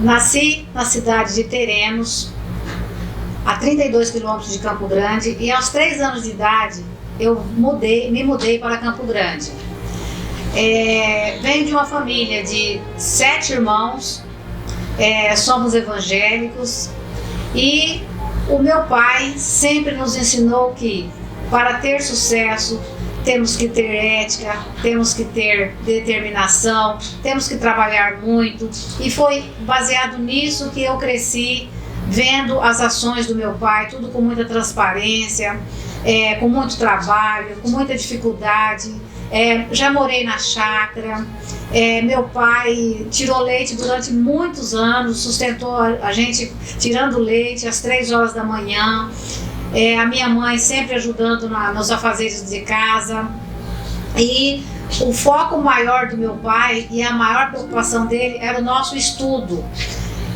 Nasci na cidade de Terenos, a 32 quilômetros de Campo Grande, e aos 3 anos de idade eu me mudei para Campo Grande. Venho de uma família de 7 irmãos, somos evangélicos, e o meu pai sempre nos ensinou que para ter sucesso temos que ter ética, temos que ter determinação, temos que trabalhar muito, e foi baseado nisso que eu cresci, vendo as ações do meu pai, tudo com muita transparência, com muito trabalho, com muita dificuldade. Já morei na chácara, meu pai tirou leite durante muitos anos, sustentou a gente tirando leite às 3 horas da manhã, a minha mãe sempre ajudando nos afazeres de casa. E o foco maior do meu pai e a maior preocupação dele era o nosso estudo.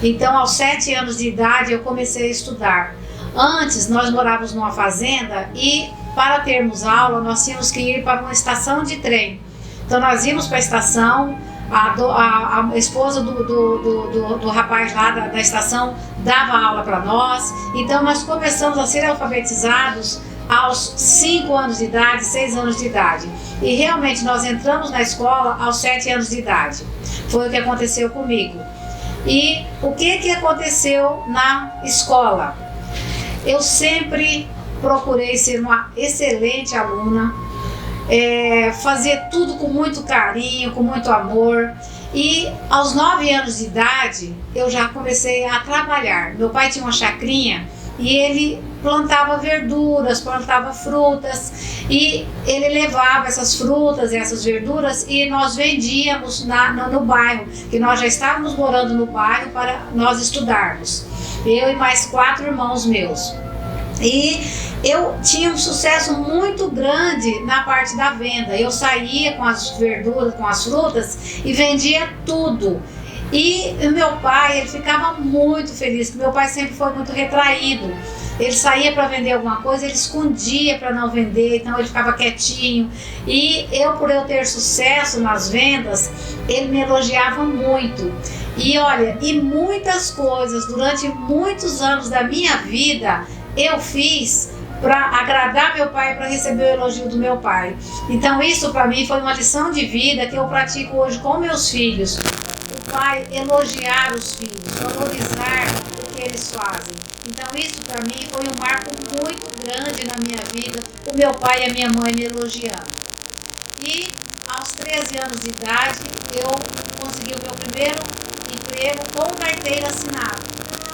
Então, aos 7 anos de idade, eu comecei a estudar. Antes, nós morávamos numa fazenda e, para termos aula, nós tínhamos que ir para uma estação de trem. Então, nós íamos para a estação, a esposa do rapaz lá da estação dava aula para nós. Então, nós começamos a ser alfabetizados aos 5 anos de idade, 6 anos de idade. E realmente, nós entramos na escola aos 7 anos de idade. Foi o que aconteceu comigo. E o que aconteceu na escola? Eu sempre procurei ser uma excelente aluna, fazer tudo com muito carinho, com muito amor. E aos 9 anos de idade eu já comecei a trabalhar. Meu pai tinha uma chacrinha e ele plantava verduras, plantava frutas, e ele levava essas frutas e essas verduras e nós vendíamos no bairro, que nós já estávamos morando no bairro para nós estudarmos, eu e mais 4 irmãos meus. E eu tinha um sucesso muito grande na parte da venda. Eu saía com as verduras, com as frutas e vendia tudo. E o meu pai, ele ficava muito feliz, porque meu pai sempre foi muito retraído. Ele saía para vender alguma coisa, ele escondia para não vender, então ele ficava quietinho. E por eu ter sucesso nas vendas, ele me elogiava muito. E olha, e muitas coisas durante muitos anos da minha vida eu fiz para agradar meu pai, para receber o elogio do meu pai. Então isso para mim foi uma lição de vida que eu pratico hoje com meus filhos. O pai elogiar os filhos, valorizar o que eles fazem. Então isso para mim foi um marco muito grande na minha vida, o meu pai e a minha mãe me elogiando. E aos 13 anos de idade eu consegui o meu primeiro emprego com carteira assinada.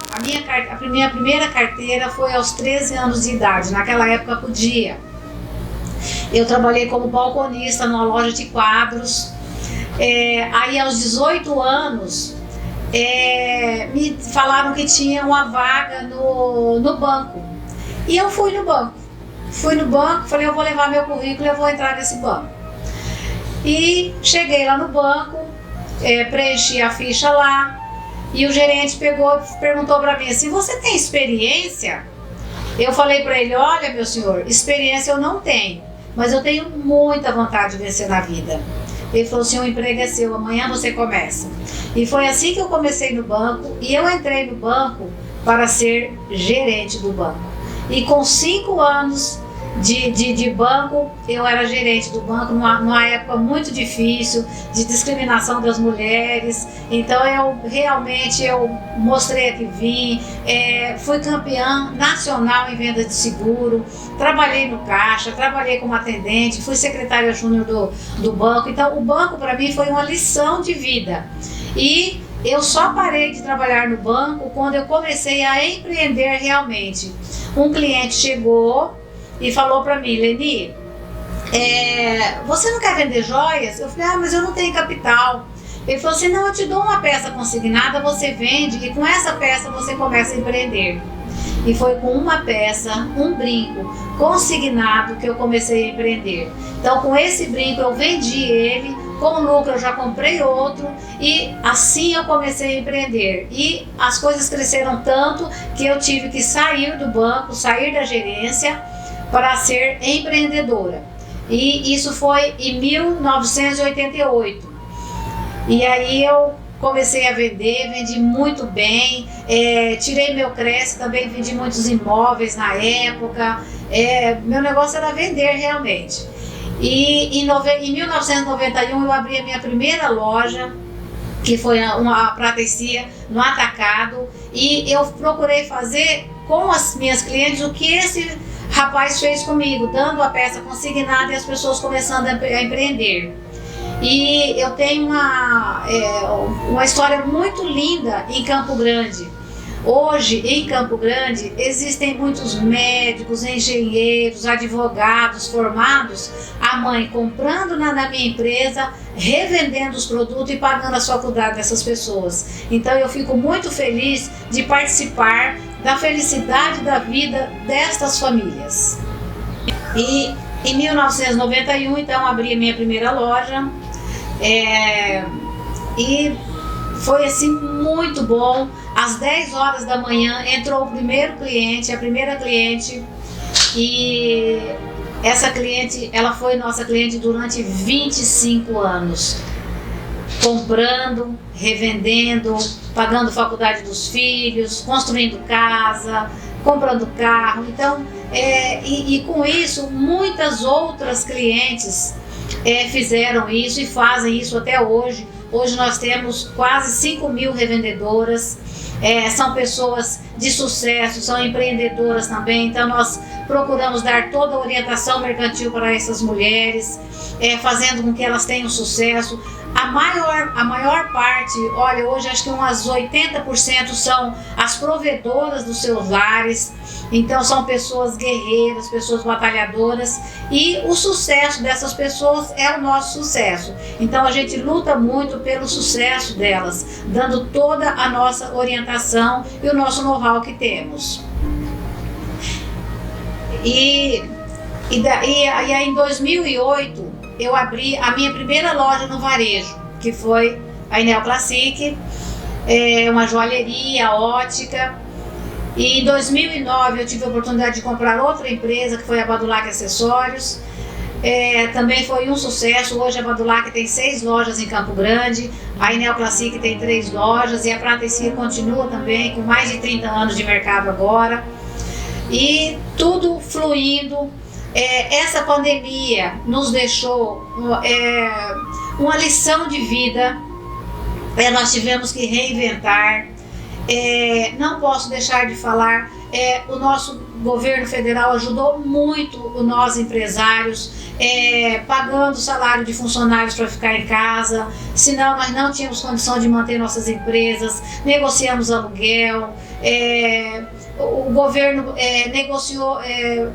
A minha primeira carteira foi aos 13 anos de idade, naquela época podia. Eu trabalhei como balconista numa loja de quadros. Aí aos 18 anos me falaram que tinha uma vaga no banco. E eu fui no banco. Falei, eu vou levar meu currículo e eu vou entrar nesse banco. E cheguei lá no banco, preenchi a ficha lá. E o gerente perguntou para mim assim, você tem experiência? Eu falei para ele, olha meu senhor, experiência eu não tenho, mas eu tenho muita vontade de vencer na vida. Ele falou assim, o emprego é seu, amanhã você começa. E foi assim que eu comecei no banco, e eu entrei no banco para ser gerente do banco. E com 5 anos de banco, eu era gerente do banco, numa época muito difícil, de discriminação das mulheres. Então eu mostrei que vim, fui campeã nacional em venda de seguro, trabalhei no caixa, trabalhei como atendente, fui secretária júnior do banco. Então o banco para mim foi uma lição de vida. E eu só parei de trabalhar no banco quando eu comecei a empreender realmente. Um cliente chegou e falou para mim, Leni, você não quer vender joias? Eu falei, mas eu não tenho capital. Ele falou assim, não, eu te dou uma peça consignada, você vende e com essa peça você começa a empreender. E foi com uma peça, um brinco consignado que eu comecei a empreender. Então com esse brinco eu vendi ele, com lucro eu já comprei outro e assim eu comecei a empreender. E as coisas cresceram tanto que eu tive que sair do banco, sair da gerência para ser empreendedora. E isso foi em 1988. E aí eu comecei a vender, vendi muito bem, tirei meu crédito, também vendi muitos imóveis na época, meu negócio era vender realmente. E em 1991 eu abri a minha primeira loja, que foi uma Prata e Cia no atacado, e eu procurei fazer com as minhas clientes o que esse rapaz fez comigo, dando a peça consignada e as pessoas começando a empreender. E eu tenho uma história muito linda em Campo Grande. Hoje, em Campo Grande, existem muitos médicos, engenheiros, advogados formados, a mãe comprando na minha empresa, revendendo os produtos e pagando as faculdades dessas pessoas. Então eu fico muito feliz de participar da felicidade da vida destas famílias. E em 1991, então, abri a minha primeira loja, e foi assim muito bom. Às 10 horas da manhã entrou o primeiro cliente, a primeira cliente, e essa cliente, ela foi nossa cliente durante 25 anos, comprando, revendendo, pagando faculdade dos filhos, construindo casa, comprando carro. Então, e com isso, muitas outras clientes fizeram isso e fazem isso até hoje. Hoje nós temos quase 5.000 revendedoras, são pessoas de sucesso, são empreendedoras também, então nós procuramos dar toda a orientação mercantil para essas mulheres, fazendo com que elas tenham sucesso. A maior parte, olha, hoje acho que umas 80% são as provedoras dos seus lares, então são pessoas guerreiras, pessoas batalhadoras, e o sucesso dessas pessoas é o nosso sucesso. Então a gente luta muito pelo sucesso delas, dando toda a nossa orientação e o nosso know-how que temos. E aí em 2008, eu abri a minha primeira loja no varejo, que foi a Enel Classic, uma joalheria, ótica. E em 2009 eu tive a oportunidade de comprar outra empresa, que foi a Badulac Acessórios. Também foi um sucesso. Hoje a Badulac tem 6 lojas em Campo Grande, a Enel Classic tem 3 lojas e a Prata e Cia continua também com mais de 30 anos de mercado agora. E tudo fluindo. Essa pandemia nos deixou uma lição de vida, nós tivemos que reinventar. Não posso deixar de falar, o nosso governo federal ajudou muito nós empresários, pagando o salário de funcionários para ficar em casa, senão nós não tínhamos condição de manter nossas empresas, negociamos aluguel, o governo negociou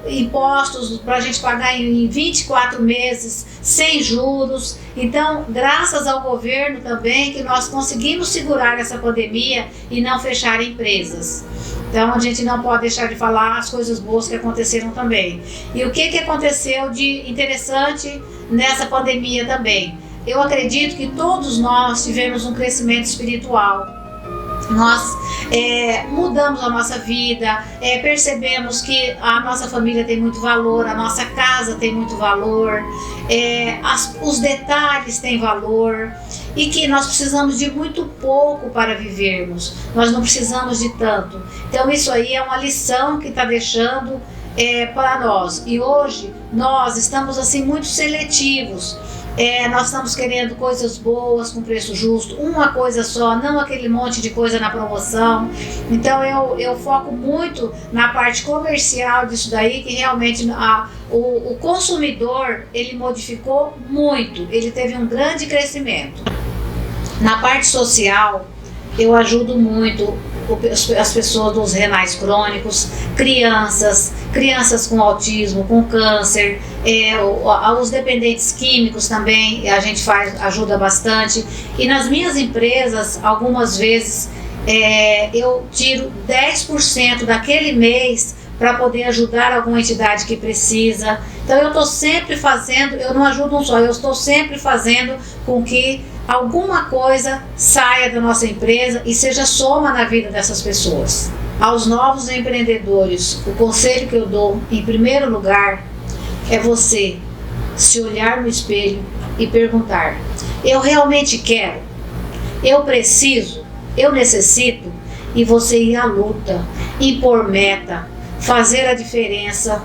impostos para a gente pagar em 24 meses, sem juros. Então, graças ao governo também, que nós conseguimos segurar essa pandemia e não fechar empresas. Então, a gente não pode deixar de falar as coisas boas que aconteceram também. E o que aconteceu de interessante nessa pandemia também? Eu acredito que todos nós tivemos um crescimento espiritual. Nós mudamos a nossa vida, percebemos que a nossa família tem muito valor, a nossa casa tem muito valor, os detalhes têm valor, e que nós precisamos de muito pouco para vivermos, nós não precisamos de tanto. Então isso aí é uma lição que está deixando para nós. E hoje nós estamos assim muito seletivos. Nós estamos querendo coisas boas com preço justo, uma coisa só, não aquele monte de coisa na promoção. Então eu foco muito na parte comercial disso daí, que realmente o consumidor, ele modificou muito, ele teve um grande crescimento. Na parte social, eu ajudo muito as pessoas dos renais crônicos, crianças com autismo, com câncer, os dependentes químicos também, a gente ajuda bastante. E nas minhas empresas, algumas vezes, eu tiro 10% daquele mês para poder ajudar alguma entidade que precisa. Então eu estou sempre fazendo, eu não ajudo um só, eu estou sempre fazendo com que alguma coisa saia da nossa empresa e seja soma na vida dessas pessoas. Aos novos empreendedores, o conselho que eu dou, em primeiro lugar, é você se olhar no espelho e perguntar: eu realmente quero? eu preciso, eu necessito, e você ir à luta, impor meta, fazer a diferença,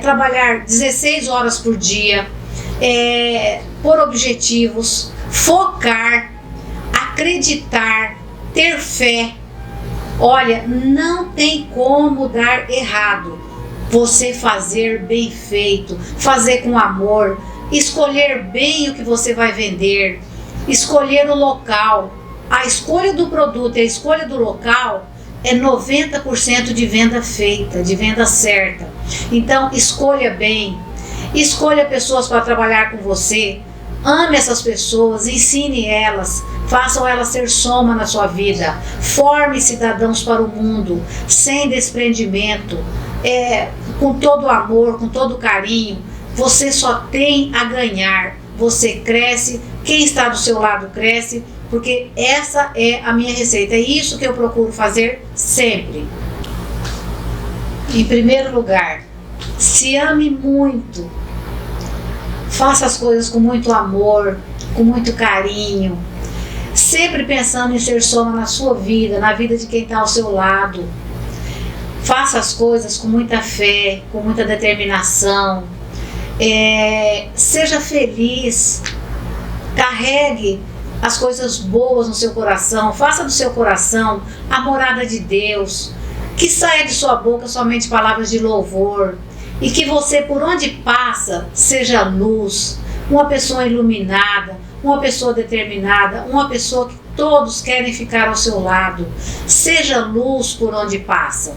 trabalhar 16 horas por dia, por objetivos, focar, acreditar, ter fé. Olha, não tem como dar errado. Você fazer bem feito, fazer com amor, escolher bem o que você vai vender, escolher o local. A escolha do produto e a escolha do local é 90% de venda feita, de venda certa. Então, escolha bem, escolha pessoas para trabalhar com você, ame essas pessoas, ensine elas, façam elas ser soma na sua vida, forme cidadãos para o mundo, sem desprendimento, com todo amor, com todo carinho. Você só tem a ganhar, você cresce, quem está do seu lado cresce, porque essa é a minha receita, é isso que eu procuro fazer sempre. Em primeiro lugar, se ame muito, faça as coisas com muito amor, com muito carinho, sempre pensando em ser soma na sua vida, na vida de quem está ao seu lado. Faça as coisas com muita fé, com muita determinação, seja feliz, carregue as coisas boas no seu coração, faça do seu coração a morada de Deus, que saia de sua boca somente palavras de louvor, e que você, por onde passa, seja luz, uma pessoa iluminada, uma pessoa determinada, uma pessoa que todos querem ficar ao seu lado. Seja luz por onde passa.